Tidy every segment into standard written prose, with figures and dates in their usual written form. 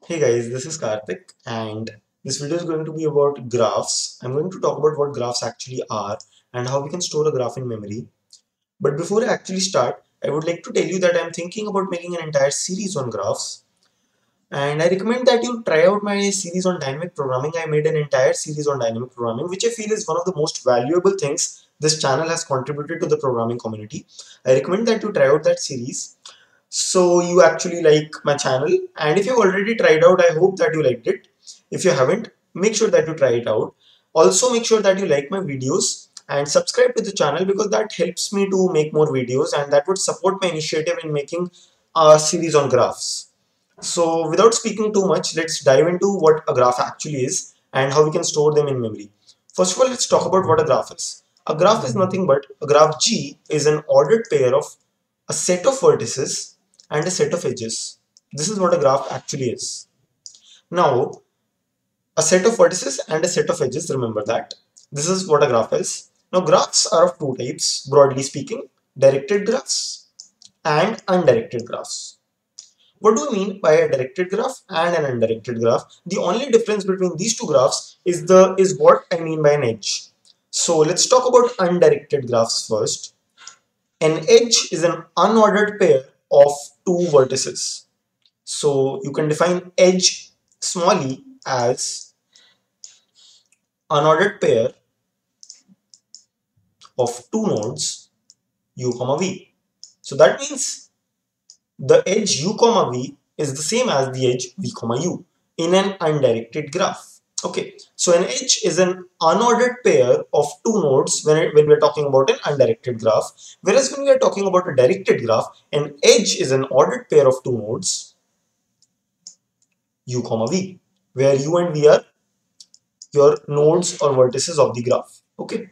Hey guys, this is Karthik and this video is going to be about graphs. I'm going to talk about what graphs actually are and how we can store a graph in memory. But before I actually start, I would like to tell you that I'm thinking about making an entire series on graphs. And I recommend that you try out my series on dynamic programming. I made an entire series on dynamic programming, which I feel is one of the most valuable things this channel has contributed to the programming community. I recommend that you try out that series so you actually like my channel, and if you've already tried out, I hope that you liked it. If you haven't, make sure that you try it out. Also make sure that you like my videos and subscribe to the channel because that helps me to make more videos and that would support my initiative in making a series on graphs. So without speaking too much, let's dive into what a graph actually is and how we can store them in memory. First of all, let's talk about what a graph is. A graph is nothing but a graph G is an ordered pair of a set of vertices and a set of edges. This is what a graph actually is. Now, a set of vertices and a set of edges, remember that. This is what a graph is. Now, graphs are of two types, broadly speaking, directed graphs and undirected graphs. What do we mean by a directed graph and an undirected graph? The only difference between these two graphs is what I mean by an edge. So let's talk about undirected graphs first. An edge is an unordered pair of two vertices. So you can define edge small e as unordered pair of two nodes u comma v. So that means the edge u comma v is the same as the edge v comma u in an undirected graph. Okay, so an edge is an unordered pair of two nodes when we're talking about an undirected graph, whereas when we are talking about a directed graph, an edge is an ordered pair of two nodes u comma v, where u and v are your nodes or vertices of the graph. Okay,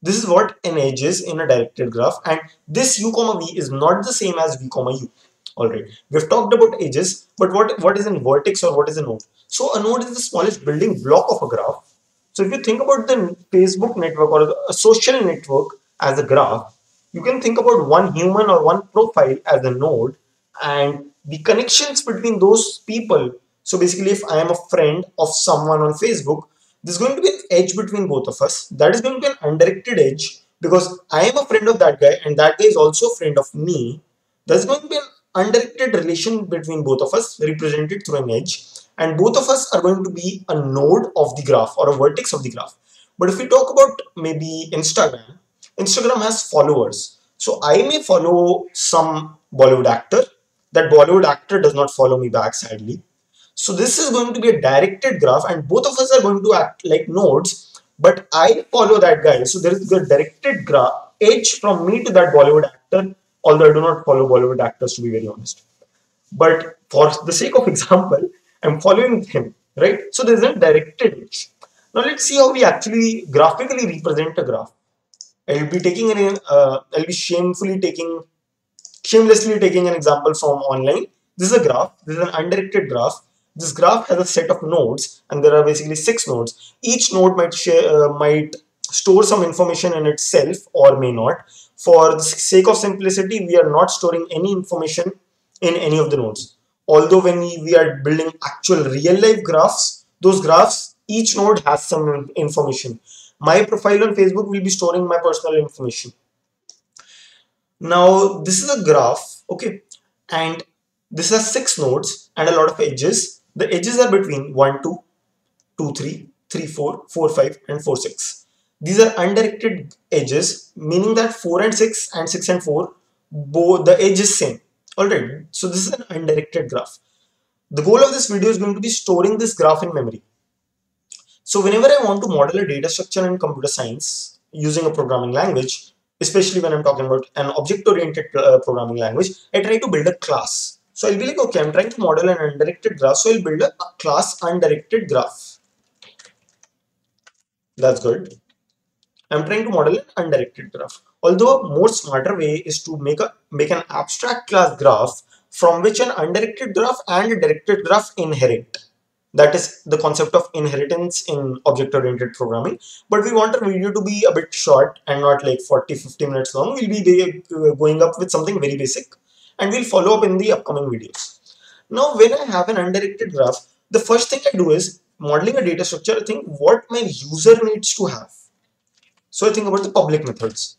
this is what an edge is in a directed graph, and this u comma v is not the same as v comma u. Alright, we've talked about edges, but what is a vertex or what is a node? So a node is the smallest building block of a graph. So if you think about the Facebook network or a social network as a graph, you can think about one human or one profile as a node and the connections between those people. So basically, if I am a friend of someone on Facebook, there's going to be an edge between both of us. That is going to be an undirected edge because I am a friend of that guy and that guy is also a friend of me. There's going to be an undirected relation between both of us represented through an edge, and both of us are going to be a node of the graph or a vertex of the graph. But if we talk about maybe Instagram has followers. So I may follow some Bollywood actor. That Bollywood actor does not follow me back, sadly. So this is going to be a directed graph and both of us are going to act like nodes, but I follow that guy. So there is the directed graph edge from me to that Bollywood actor, although I do not follow Bollywood actors, to be very honest. But for the sake of example, I'm following him, right? So there's a directed edge. Now let's see how we actually graphically represent a graph. I'll be shamelessly taking an example from online. This is a graph. This is an undirected graph. This graph has a set of nodes, and there are basically 6 nodes. Each node might store some information in itself or may not. For the sake of simplicity, we are not storing any information in any of the nodes. Although when we are building actual real life graphs, those graphs, each node has some information. My profile on Facebook will be storing my personal information. Now this is a graph, okay, and this has 6 nodes and a lot of edges. The edges are between 1, 2, 2, 3, 3, 4, 4, 5 and 4, 6. These are undirected edges, meaning that 4 and 6 and 6 and 4, both the edge is same. Alright, so this is an undirected graph. The goal of this video is going to be storing this graph in memory. So whenever I want to model a data structure in computer science using a programming language, especially when I'm talking about an object-oriented programming language, I try to build a class. So I'll be like, okay, I'm trying to model an undirected graph, so I'll build a class undirected graph. That's good. I'm trying to model an undirected graph. Although a more smarter way is to make an abstract class graph from which an undirected graph and a directed graph inherit. That is the concept of inheritance in object-oriented programming. But we want our video to be a bit short and not like 40-50 minutes long. We'll be going up with something very basic and we'll follow up in the upcoming videos. Now, when I have an undirected graph, the first thing I do is modeling a data structure. I think what my user needs to have. So I think about the public methods.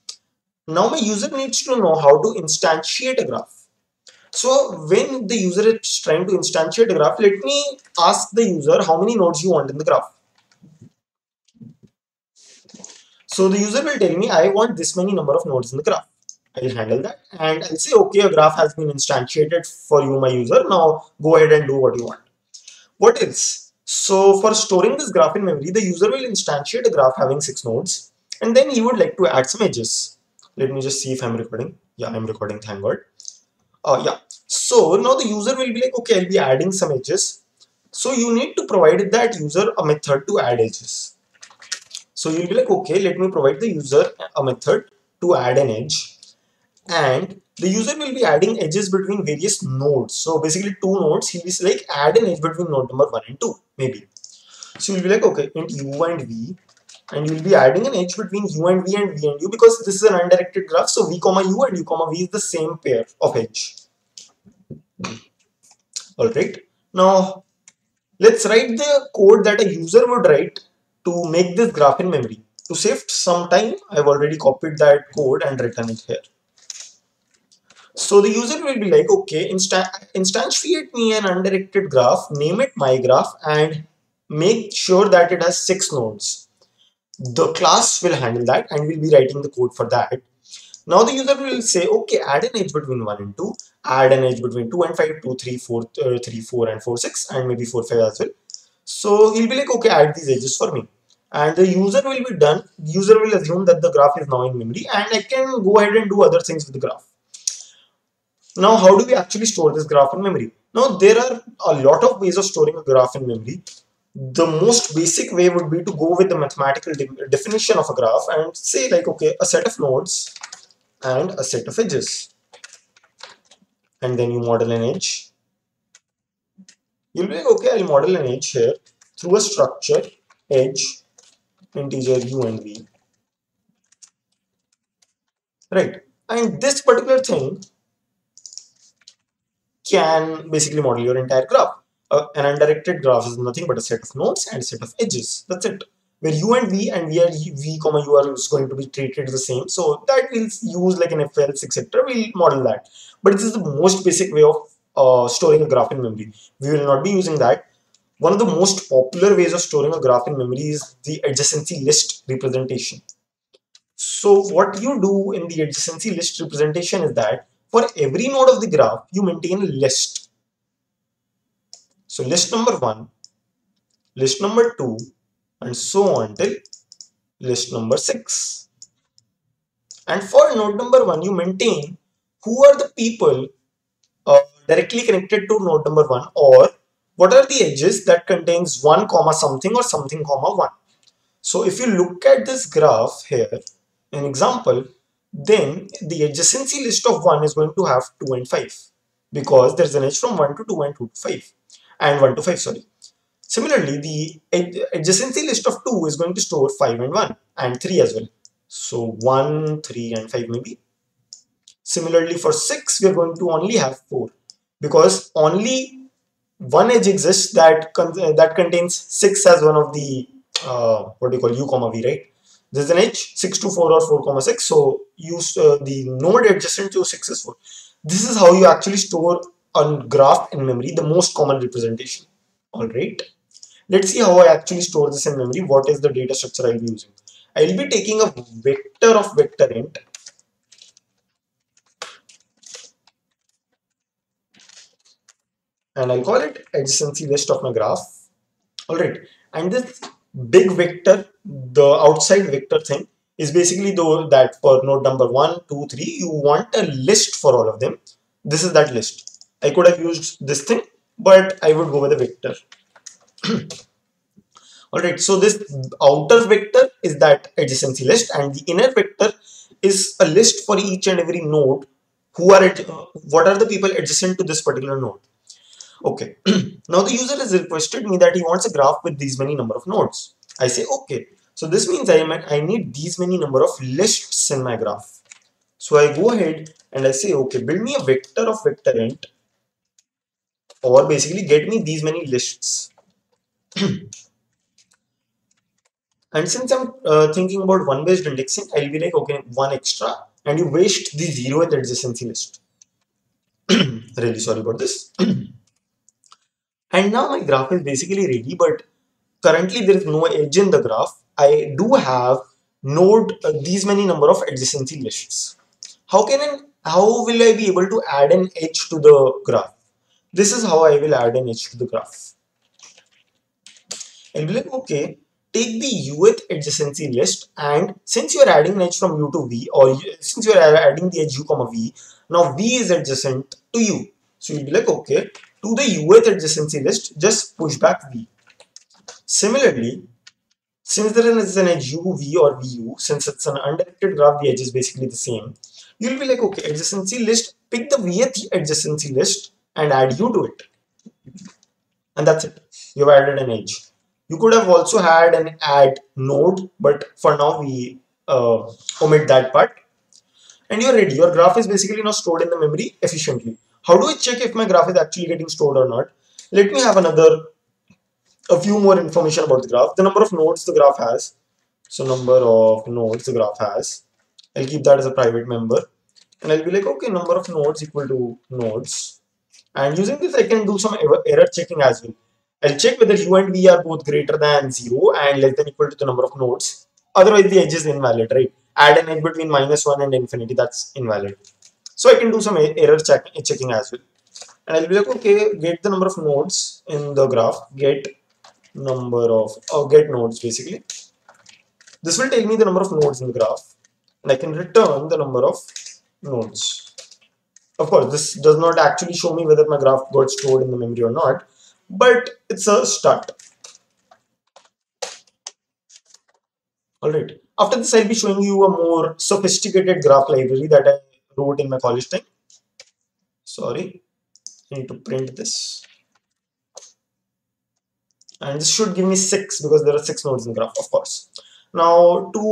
Now my user needs to know how to instantiate a graph. So when the user is trying to instantiate a graph, let me ask the user how many nodes you want in the graph. So the user will tell me I want this many number of nodes in the graph. I'll handle that and I'll say okay, a graph has been instantiated for you, my user. Now go ahead and do what you want. What else? So for storing this graph in memory, the user will instantiate a graph having 6 nodes and then he would like to add some edges. Let me just see if I'm recording. Yeah, I'm recording, thank God. Yeah. So now the user will be like, okay, I'll be adding some edges. So you need to provide that user a method to add edges. So you'll be like, okay, let me provide the user a method to add an edge. And the user will be adding edges between various nodes. So basically 2 nodes, he'll be like add an edge between node number 1 and 2, maybe. So you'll be like, okay, int u and v, and you'll be adding an edge between u and v and v and u because this is an undirected graph. So v comma u and u comma v is the same pair of edge. Alright. Now let's write the code that a user would write to make this graph in memory. To save some time, I've already copied that code and written it here. So the user will be like, okay, instantiate me an undirected graph, name it my graph, and make sure that it has 6 nodes. The class will handle that and we'll be writing the code for that. Now the user will say, okay, add an edge between 1 and 2, add an edge between 2 and 5, 2, 3, 4, 3, 4 and 4, 6, and maybe 4, 5 as well. So he'll be like, okay, add these edges for me. And the user will be done. User will assume that the graph is now in memory and I can go ahead and do other things with the graph. Now, how do we actually store this graph in memory? Now, there are a lot of ways of storing a graph in memory. The most basic way would be to go with the mathematical definition of a graph and say like, okay, a set of nodes and a set of edges. And then you model an edge. You'll be like, okay, I'll model an edge here through a structure, edge, integer u and v. Right. And this particular thing can basically model your entire graph. An undirected graph is nothing but a set of nodes and a set of edges. That's it. Where u and v and v comma u are going to be treated the same. So that we'll use like an if else etc. We'll model that. But this is the most basic way of storing a graph in memory. We will not be using that. One of the most popular ways of storing a graph in memory is the adjacency list representation. So what you do in the adjacency list representation is that for every node of the graph, you maintain a list. So list number 1, list number 2, and so on till list number 6. And for node number 1, you maintain who are the people directly connected to node number 1 or what are the edges that contains 1 comma something or something comma 1. So if you look at this graph here, an example, then the adjacency list of 1 is going to have 2 and 5 because there's an edge from 1 to 2 and 2 to 5 and 1 to 5, sorry. Similarly, the adjacency list of 2 is going to store 5 and 1 and 3 as well. So 1, 3 and 5 maybe. Similarly, for 6, we are going to only have 4 because only one edge exists that contains 6 as one of the what do you call u comma v, right? There's an edge 6 to 4 or 4 comma 6, so use the node adjacent to 6 is 4. This is how you actually store a graph in memory, the most common representation. Alright, let's see how I actually store this in memory. What is the data structure I'll be using? I'll be taking a vector of vector int and I'll call it adjacency list of my graph. Alright, and this big vector, the outside vector thing, is basically that for node number 1, 2, 3, you want a list for all of them. This is that list. I could have used this thing, but I would go with a vector. Alright, so this outer vector is that adjacency list, and the inner vector is a list for each and every node. What are the people adjacent to this particular node? Okay, now the user has requested me that he wants a graph with these many number of nodes. I say okay, so this means I need these many number of lists in my graph. So I go ahead and I say okay, build me a vector of vector int, or basically get me these many lists. And since I'm thinking about one based indexing, I'll be like, okay, one extra, and you waste the zeroth adjacency list. Really sorry about this. And now my graph is basically ready, but currently there is no edge in the graph. I do have node these many number of adjacency lists. How will I be able to add an edge to the graph? This is how I will add an edge to the graph. I'll be like, okay, take the uth adjacency list, and since you are adding an edge from u to v, or since you are adding the edge u comma v, now v is adjacent to u. So you'll be like, okay, to the uth adjacency list, just push back v. Similarly, since there is an edge uv or vu, since it's an undirected graph, the edge is basically the same. You'll be like, okay, adjacency list, pick the vth adjacency list and add u to it. And that's it. You've added an edge. You could have also had an add node, but for now we omit that part. And you're ready. Your graph is basically now stored in the memory efficiently. How do I check if my graph is actually getting stored or not? Let me have a few more information about the graph. The number of nodes the graph has. So number of nodes the graph has. I'll keep that as a private member. And I'll be like, okay, number of nodes equal to nodes. And using this, I can do some error checking as well. I'll check whether u and v are both greater than 0 and less than equal to the number of nodes. Otherwise, the edge is invalid, right? Add an edge between -1 and infinity, that's invalid. So I can do some error checking as well. And I'll be like, okay, get the number of nodes in the graph, get nodes basically. This will tell me the number of nodes in the graph, and I can return the number of nodes. Of course, this does not actually show me whether my graph got stored in the memory or not, but it's a start. Alright, after this I'll be showing you a more sophisticated graph library that I wrote in my college time. Sorry, I need to print this. And this should give me 6 because there are 6 nodes in the graph, of course. Now, to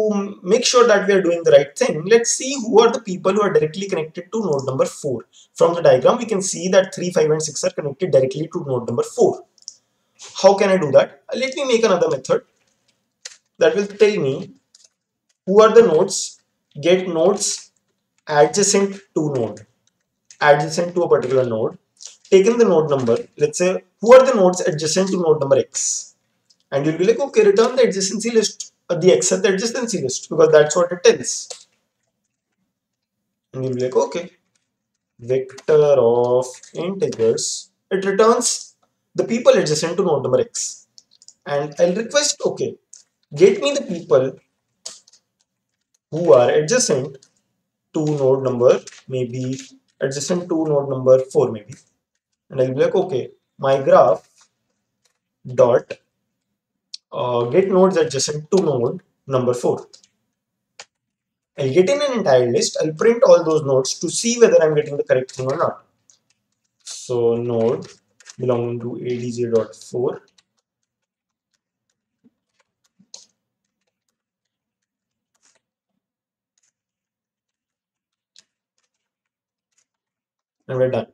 make sure that we are doing the right thing, let's see who are the people who are directly connected to node number 4. From the diagram, we can see that 3, 5 and 6 are connected directly to node number 4. How can I do that? Let me make another method that will tell me who are the nodes, get nodes adjacent to a particular node, taken the node number, let's say, who are the nodes adjacent to node number x? And you'll be like, okay, return the adjacency list, the x at the adjacency list, because that's what it tells. And you'll be like, okay, vector of integers, it returns the people adjacent to node number x. And I'll request, okay, get me the people who are adjacent to node number, maybe adjacent to node number 4 maybe. And I'll be like, okay, my graph dot get nodes adjacent to node number 4. I'll get in an entire list. I'll print all those nodes to see whether I'm getting the correct thing or not. So node belonging to adj.4. And we're done.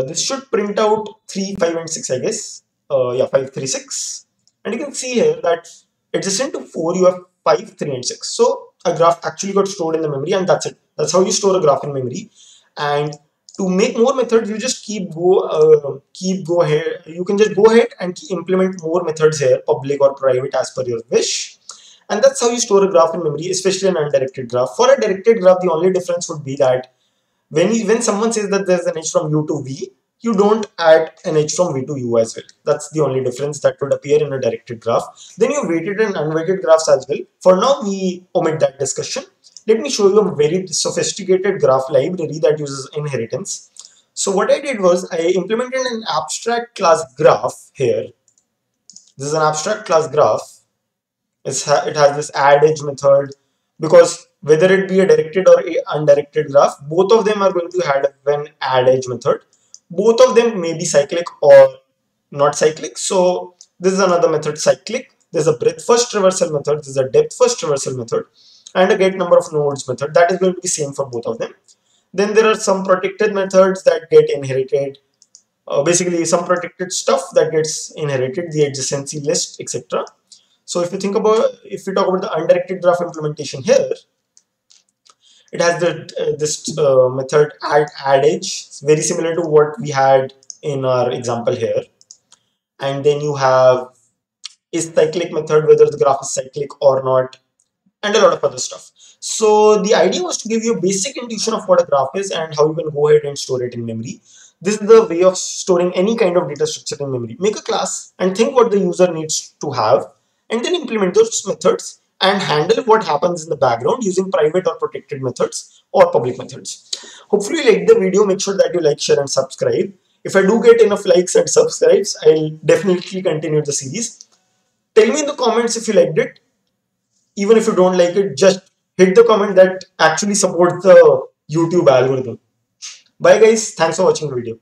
This should print out 3, 5 and 6, I guess. Yeah, 5, 3, 6. And you can see here that adjacent to 4 you have 5, 3 and 6. So a graph actually got stored in the memory, and that's it. That's how you store a graph in memory. And to make more methods, you just go ahead. You can just go ahead and implement more methods here, public or private as per your wish. And that's how you store a graph in memory, especially an undirected graph. For a directed graph, the only difference would be that when someone says that there's an edge from u to v, you don't add an edge from v to u as well. That's the only difference that would appear in a directed graph. Then you weighted and unweighted graphs as well. For now, we omit that discussion. Let me show you a very sophisticated graph library that uses inheritance. So what I did was I implemented an abstract class graph here. This is an abstract class graph. It has this add edge method, because whether it be a directed or a undirected graph, both of them are going to have an add edge method. Both of them may be cyclic or not cyclic. So this is another method, cyclic. There's a breadth first traversal method, there's a depth first traversal method, and a get number of nodes method. That is going to be same for both of them. Then there are some protected methods that get inherited. basically some protected stuff that gets inherited, the adjacency list, etc. So if we talk about the undirected graph implementation here, it has this method addage, very similar to what we had in our example here. And then you have is cyclic method, whether the graph is cyclic or not, and a lot of other stuff. So the idea was to give you a basic intuition of what a graph is and how you can go ahead and store it in memory. This is the way of storing any kind of data structure in memory. Make a class and think what the user needs to have, and then implement those methods and handle what happens in the background using private or protected methods or public methods. Hopefully you like the video. Make sure that you like, share and subscribe. If I do get enough likes and subscribes, I'll definitely continue the series. Tell me in the comments if you liked it. Even if you don't like it, just hit the comment that actually supports the YouTube algorithm. Bye guys, thanks for watching the video.